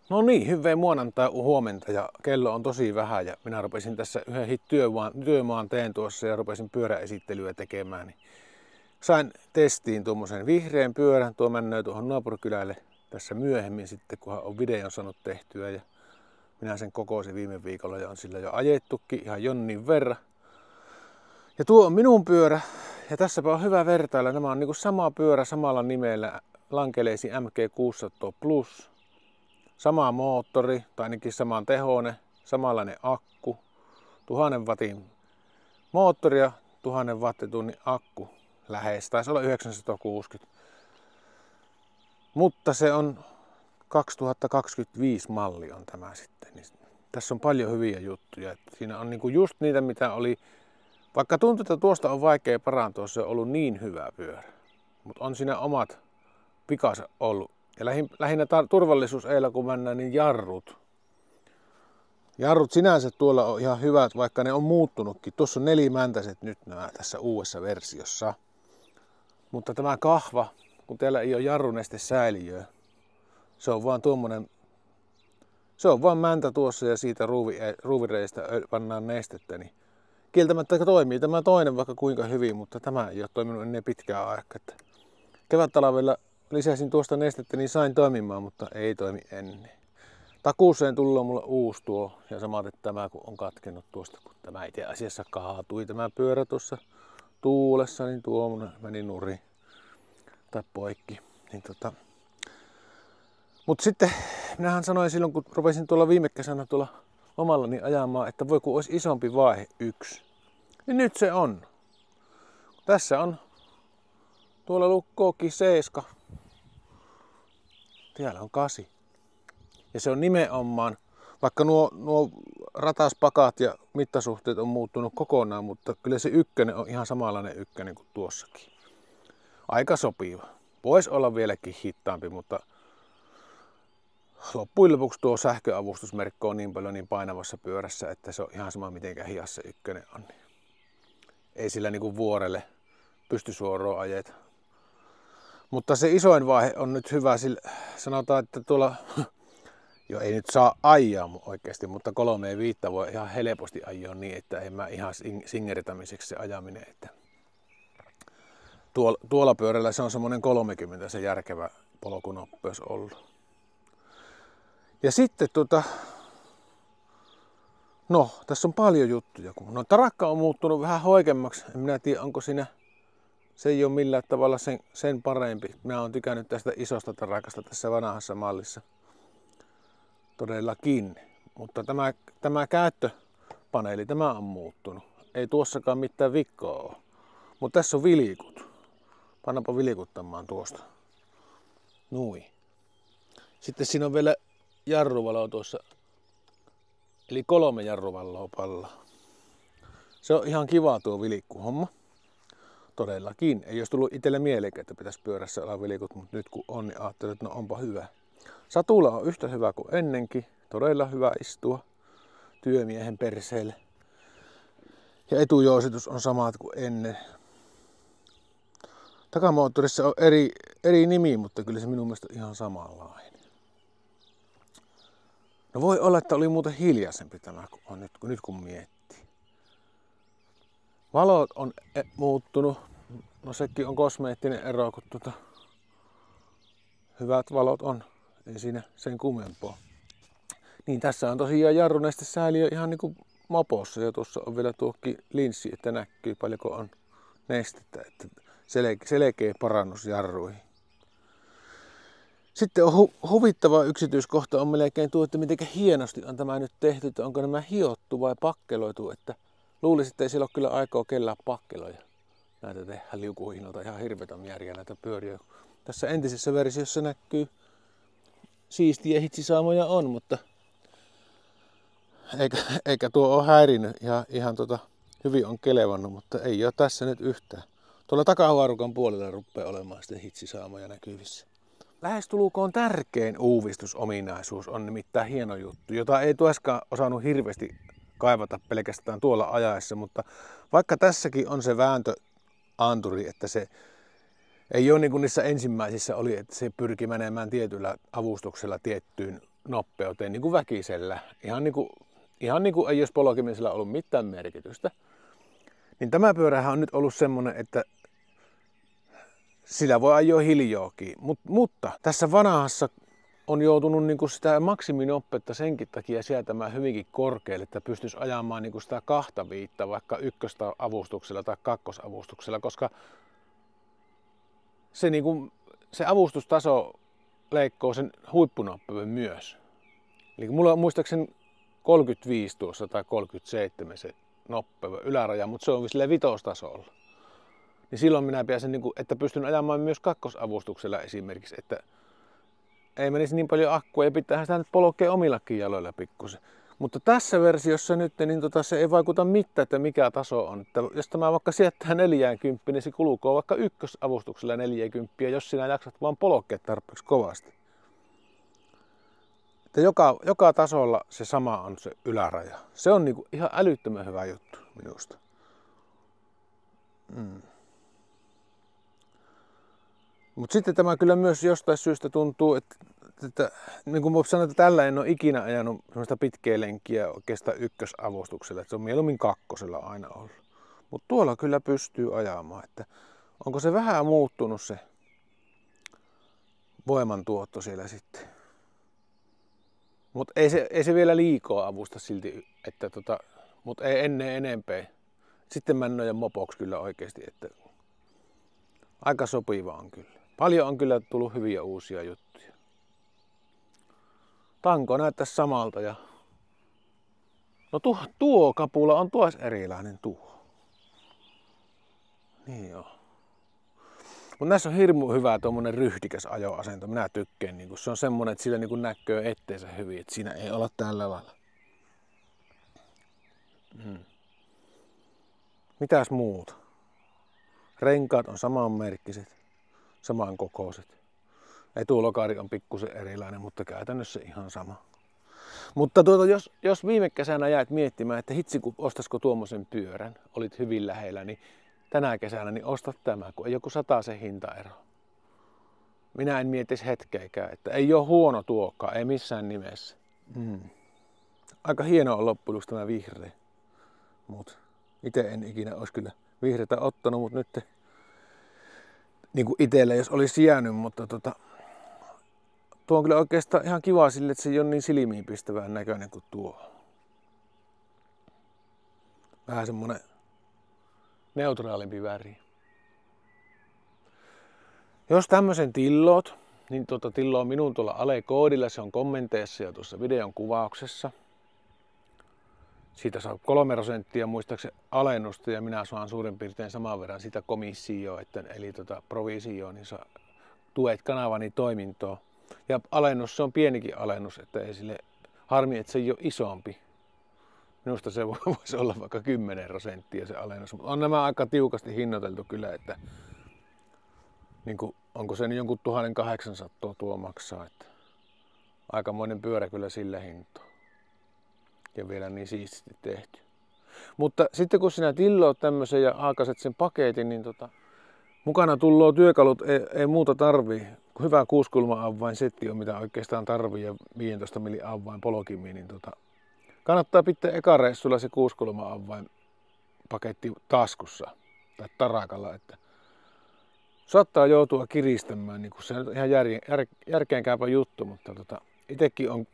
No niin, hyvää muonantai huomenta ja kello on tosi vähän ja minä rupesin tässä yhden työmaan teen tuossa ja rupesin pyöräesittelyä tekemään. Niin sain testiin tuommoisen vihreän pyörän, tuo mennään tuohon naapurikylälle tässä myöhemmin sitten, kunhan on videon saanut tehtyä ja minä sen kokoisin viime viikolla ja on sillä jo ajettukin ihan jonnin verran. Ja tuo on minun pyörä ja tässäpä on hyvä vertailla, nämä on niinku sama pyörä samalla nimellä Lankeleesi MG600 Plus. Sama moottori, tai ainakin saman tehoinen, samanlainen akku, 1000 wattin moottori ja 1000 wattitunnin akku lähes, taisi olla 960. Mutta se on 2025 malli on tämä sitten. Niin tässä on paljon hyviä juttuja. Siinä on niinku just niitä, mitä oli, vaikka tuntuu, että tuosta on vaikea parantua, se on ollut niin hyvä pyörä. Mutta on siinä omat pikansa ollut. Ja lähinnä turvallisuus eillä kun mennään, niin jarrut. Jarrut sinänsä tuolla on ihan hyvät, vaikka ne on muuttunutkin. Tuossa on nelimäntäiset nyt nämä tässä uudessa versiossa. Mutta tämä kahva, kun täällä ei ole jarrunestesäiliöä, se on vaan tuommoinen, se on vaan mäntä tuossa ja siitä ruuvireistä pannaan nestettä. Niin kieltämättä toimii tämä toinen vaikka kuinka hyvin, mutta tämä ei ole toiminut ennen pitkää aikaa. Kevättalvella lisäsin tuosta nestettä, niin sain toimimaan, mutta ei toimi ennen. Takuuseen tullaan mulle uusi tuo ja samaten tämä, kun on katkennut tuosta, kun tämä itse asiassa kaatui tämä pyörä tuossa tuulessa, niin tuo meni nurin tai poikki. Niin Mutta sitten minähän sanoin silloin, kun rupesin tuolla viime kesänä tuolla omallani ajamaan, että voi kun olisi isompi vaihe 1. Niin nyt se on. Tässä on tuolla lukkookin 7. Täällä on 8. Ja se on nimenomaan, vaikka nuo rataspakat ja mittasuhteet on muuttunut kokonaan, mutta kyllä se 1 on ihan samanlainen 1 kuin tuossakin. Aika sopiva. Voisi olla vieläkin hitaampi, mutta loppujen lopuksi tuo sähköavustusmerkki on niin paljon niin painavassa pyörässä, että se on ihan sama mitenkä hias se 1 on. Ei sillä niinku vuorelle pysty suoraan ajeta. Mutta se isoin vaihe on nyt hyvä, sillä sanotaan, että tuolla, jo ei nyt saa ajaa oikeasti, mutta 3.5 voi ihan helposti ajaa niin, että ei mä ihan singertämiseksi se ajaminen. Että tuolla pyörällä se on semmoinen 30 se järkevä polkunopeus ollut. Ja sitten no tässä on paljon juttuja. No tarakka on muuttunut vähän hoikemmaksi, en minä tiedä onko siinä. Se ei ole millään tavalla sen parempi. Minä olen tykännyt tästä isosta tarakasta tässä vanhassa mallissa. Todellakin. Mutta tämä käyttöpaneeli, tämä on muuttunut. Ei tuossakaan mitään vikkoa ole. Mutta tässä on vilikut. Pannaanpa vilikuttamaan tuosta. Nui. Sitten siinä on vielä jarruvalo tuossa. Eli 3 jarruvaloa pallaa. Se on ihan kiva tuo vilikkuhomma. Todellakin. Ei olisi tullut itselle mieleen, että pitäisi pyörässä olla vilikut, mutta nyt kun on, niin ajattelin, että no onpa hyvä. Satula on yhtä hyvä kuin ennenkin. Todella hyvä istua työmiehen perseelle. Ja etujoositus on samat kuin ennen. Takamoottorissa on eri nimi, mutta kyllä se minun mielestä on ihan samanlainen. No voi olla, että oli muuten hiljaisempi tämä on nyt kun miettii. Valot on muuttunut. No sekin on kosmeettinen ero, kun hyvät valot on. Ei siinä sen kummempaa. Niin tässä on tosiaan jarrunestesäiliö ihan niinku mopossa. Ja tuossa on vielä tuokin linssi, että näkyy paljonko on nestettä. Että selkeä parannus jarruihin. Sitten on huvittava yksityiskohta on melkein tuo, että miten hienosti on tämä nyt tehty. Että onko nämä hiottu vai pakkeloitu. Että luulisin, että ei siellä ole kyllä aikaa kellään pakkeloja. Näitä tehdään liukuhihnalta ihan hirveitä määriä näitä pyöriä. Tässä entisessä versiossa näkyy siistiä hitsisaamoja on, mutta eikä tuo ole häirinyt. Ihan hyvin on kelevannut, mutta ei ole tässä nyt yhtään. Tuolla takahuarukan puolella rupeaa olemaan sitten hitsisaamoja näkyvissä. Lähestulkoon tärkein uuvistusominaisuus on nimittäin hieno juttu, jota ei tuoskaan osannut hirveästi kaivata pelkästään tuolla ajaessa, mutta vaikka tässäkin on se vääntöanturi, että se ei ole niin kuin niissä ensimmäisissä oli, että se pyrki menemään tietyllä avustuksella tiettyyn nopeuteen niin kuin väkisellä. Ihan niin kuin ei olisi polkimisella ollut mitään merkitystä. Niin tämä pyörähän on nyt ollut semmonen, että sillä voi ajoa hiljaakin. Mutta tässä vanhassa on joutunut niin kuin sitä maksiminopeutta senkin takia säätämään hyvinkin korkealle, että pystyisi ajamaan niin kuin sitä 2.5 vaikka ykkösavustuksella tai kakkosavustuksella, koska se avustustaso leikkoo sen huippunopeuden myös. Eli mulla on muistaakseni 35 tuossa tai 37 se nopeuden yläraja, mutta se on sillä vitostasolla. Niin silloin minä pääsen, että pystyn ajamaan myös kakkosavustuksella esimerkiksi, että ei menisi niin paljon akkua ja pitäähän sitä nyt polkea omillakin jaloilla pikkusen. Mutta tässä versiossa nyt niin se ei vaikuta mitään, että mikä taso on. Että jos tämä vaikka sijoittaa 40, niin se kulukoo vaikka ykkösavustuksella 40, jos sinä jaksat vaan polkea tarpeeksi kovasti. Että joka tasolla se sama on se yläraja. Se on niinku ihan älyttömän hyvä juttu minusta. Mutta sitten tämä kyllä myös jostain syystä tuntuu, että niin kuin sanoin, että tällä en ole ikinä ajanut sellaista pitkää lenkkiä oikeastaan ykkösavustuksella. Että se on mieluummin kakkosella aina ollut. Mutta tuolla kyllä pystyy ajamaan. Että onko se vähän muuttunut se voimantuotto siellä sitten. Mutta ei se vielä liikaa avusta silti, mutta ei ennen enempää. Sitten männöjän mopoksi kyllä oikeasti, että aika sopiva on kyllä. Paljon on kyllä tullut hyviä uusia juttuja. Tanko näyttäisi samalta ja no tuo kapula on tuossa erilainen tuo. Niin joo. Mutta näissä on hirmu hyvä tuommoinen ryhdikäs ajoasento. Minä tykkään. Niin se on semmonen, että sillä niin näkyy etteensä hyvin. Että siinä ei olla tällä lailla. Mitäs muuta? Renkaat on samanmerkkiset. Samankokoiset. Etulokari on pikkusen erilainen, mutta käytännössä ihan sama. Mutta jos viime kesänä jäit miettimään, että hitsi kun ostaisiko tuommoisen pyörän, olit hyvin lähellä, niin tänä kesänä niin ostat tämä, kun ei joku 100 se hintaero. Minä en mietisi hetkeäkään, että ei ole huono tuokaan, ei missään nimessä. Aika hieno on loppujen tämä vihreä. Mut itse en ikinä olisi kyllä vihreätä ottanut, mutta nyt niin kuin itselle jos olisi jäänyt, mutta tuo on kyllä oikeastaan ihan kiva sille, että se ei ole niin silmiin pistävän näköinen kuin tuo. Vähän semmonen neutraalimpi väri. Jos tämmöisen tilloot, niin tillo on minun tuolla Ale-koodilla, se on kommenteissa ja tuossa videon kuvauksessa. Siitä saa 3% muistaakseni alennusta ja minä saan suurin piirtein saman verran sitä komissioa, eli provisioon, niin saa tuet kanavani toimintoa. Ja alennus, se on pienikin alennus, että ei sille harmi, että se ei ole isompi. Minusta se voisi olla vaikka 10% se alennus, mutta on nämä aika tiukasti hinnoiteltu kyllä, että niin kuin, onko se jonkun 1800 tuo maksaa, että aikamoinen pyörä kyllä sillä hintaa. Ja vielä niin siististi tehty. Mutta sitten kun sinä tilloot tämmöisen ja aakaset sen paketin, niin mukana tulloo työkalut, ei muuta tarvii. Hyvä 6-kulma avainsetti on mitä oikeastaan tarvii ja 15 mm avain polkimiin, niin kannattaa pitää eka reissulla se 6-kulma avainpaketti taskussa tai tarakalla, että saattaa joutua kiristämään, niin kuin se on ihan järkeenkäypä juttu, mutta itsekin on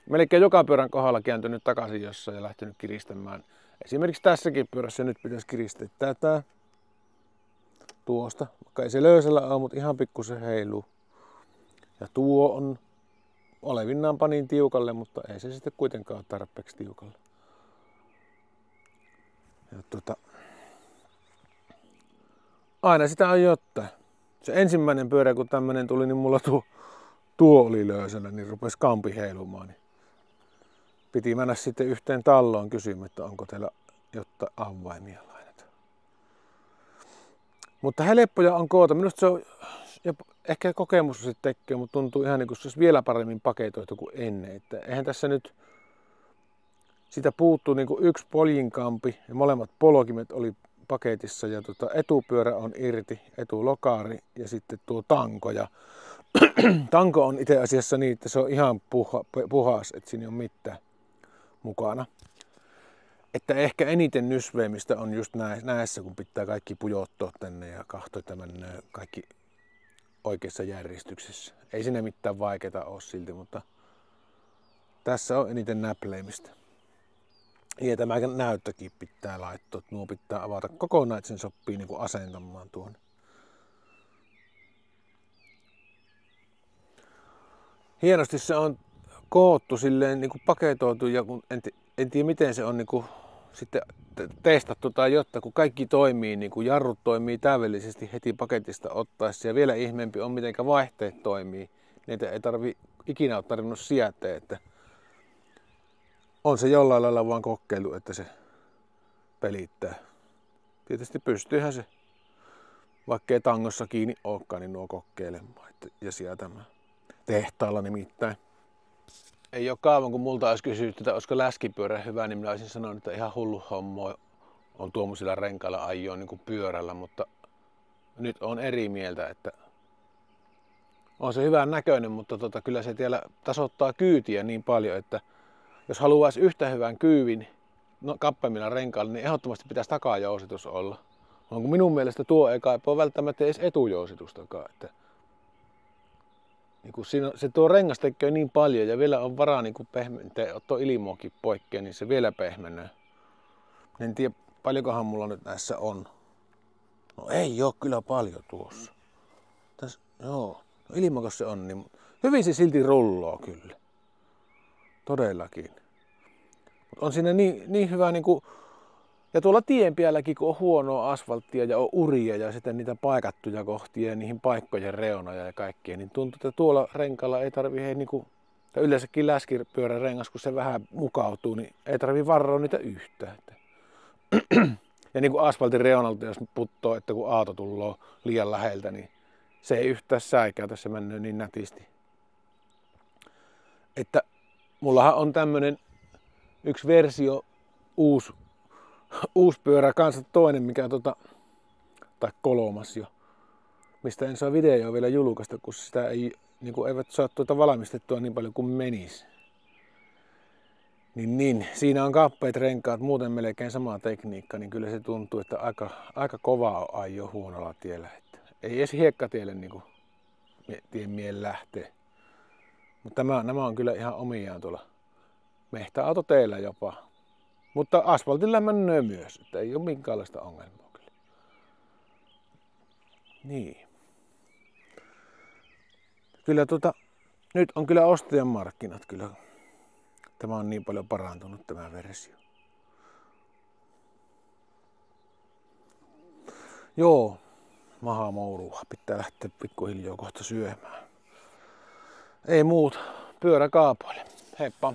melkein joka pyörän kohdalla kääntynyt takaisin jossain ja lähtenyt kiristämään. Esimerkiksi tässäkin pyörässä nyt pitäisi kiristää tätä tuosta, vaikka ei se löysällä ole, mutta ihan pikkusen heiluu. Ja tuo on olevinnaan panin tiukalle, mutta ei se sitten kuitenkaan ole tarpeeksi tiukalle. Ja aina sitä on jotain. Se ensimmäinen pyörä, kun tämmönen tuli, niin mulla tuo oli löysällä, niin rupesi kampi heilumaan. Niin piti mennä sitten yhteen talloon kysymään, että onko teillä jotain avaimia lainata. Mutta helppoja on koota. Minusta se on, ja ehkä kokemus se tekee, mutta tuntuu ihan niin kuin se olisi vielä paremmin paketoitu kuin ennen. Että eihän tässä nyt, siitä puuttuu niin kuin yksi poljinkampi ja molemmat polkimet oli paketissa ja etupyörä on irti, etulokari ja sitten tuo tanko. Ja Tanko on itse asiassa niin, että se on ihan puhas, että siinä ei ole mitään mukana. Että ehkä eniten nysveemistä on just näissä, kun pitää kaikki pujottaa tänne ja katsoa, että menee kaikki oikeassa järjestyksessä. Ei siinä mitään vaikeaa ole silti, mutta tässä on eniten näpleimistä. Ja tämä näyttökin pitää laittaa, että nuo pitää avata kokonaan, että sen sopii niin kuin asentamaan tuon. Hienosti se on koottu silleen niin kuin paketoitu ja kun en tiedä miten se on niin kuin sitten testattu tai jotta, kun kaikki toimii, niin kuin jarrut toimii täydellisesti heti paketista ottaessa ja vielä ihmeempi on miten vaihteet toimii. Niitä ei ikinä ole tarvinnut sietää, että on se jollain lailla vaan kokeilu, että se pelittää. Tietysti pystyyhän se, vaikka ei tangossa kiinni olekaan, niin nuo kokeilemaan ja sietämään. Tehtaalla nimittäin. Ei ole kauan, kun multa olisi kysytty, että olisiko läskipyörä hyvä, niin minä olisin sanonut, että ihan hullu hommo on tuommoisilla renkailla ajoa niin kuin pyörällä, mutta nyt on eri mieltä, että on se hyvän näköinen, mutta kyllä se tiellä tasoittaa kyytiä niin paljon, että jos haluaisi yhtä hyvän kyyvin kappeimmilla renkailla, niin ehdottomasti pitäisi takajousitus olla. Onko minun mielestä tuo ei kaipaa välttämättä edes etujousitustakaan. Että niin kun se tuo rengas tekee niin paljon ja vielä on varaa niin pehmentää, ottaa ilmoakin poikkeen, niin se vielä pehmenee. En tiedä paljonkohan mulla nyt näissä on. No ei oo kyllä paljon tuossa. Joo, no ilmakas se on, niin hyvin se silti rulloo kyllä. Todellakin. Mut on siinä niin hyvä niinku, ja tuolla tien päälläkin kun on huonoa asfalttia ja on uria ja sitten niitä paikattuja kohtia ja niihin paikkojen reunoja ja kaikkea, niin tuntuu, että tuolla renkalla ei tarvii niinku, ja yleensäkin läskipyörän rengas, kun se vähän mukautuu, niin ei tarvii varoa niitä yhtään. Ja niin kuin asfaltin reunalta, jos puttoo, että kun aato tulee liian läheltä, niin se ei yhtään säikäytä, se menee niin nätisti. Että mullahan on tämmönen yksi versio, uusi pyörä kanssa toinen, mikä tai kolmas jo, mistä en saa videoa vielä julkaista, kun sitä ei, niin kuin eivät saa valmistettua niin paljon kuin menisi. Niin, siinä on kappeet renkaat, muuten melkein sama tekniikka, niin kyllä se tuntuu, että aika kovaa on ajo huonolla tiellä. Että ei edes hiekkatielle niin kuin tien mielen lähtee. Mutta nämä on kyllä ihan omiaan tuolla mehtäautoteillä jopa. Mutta asfaltilla menee myös, että ei ole minkäänlaista ongelmaa kyllä. Niin. Kyllä nyt on kyllä ostajan markkinat kyllä. Tämä on niin paljon parantunut tämä versio. Joo, mahamourua. Pitää lähteä pikkuhiljaa kohta syömään. Ei muut, pyörä kaapoille. Heippa.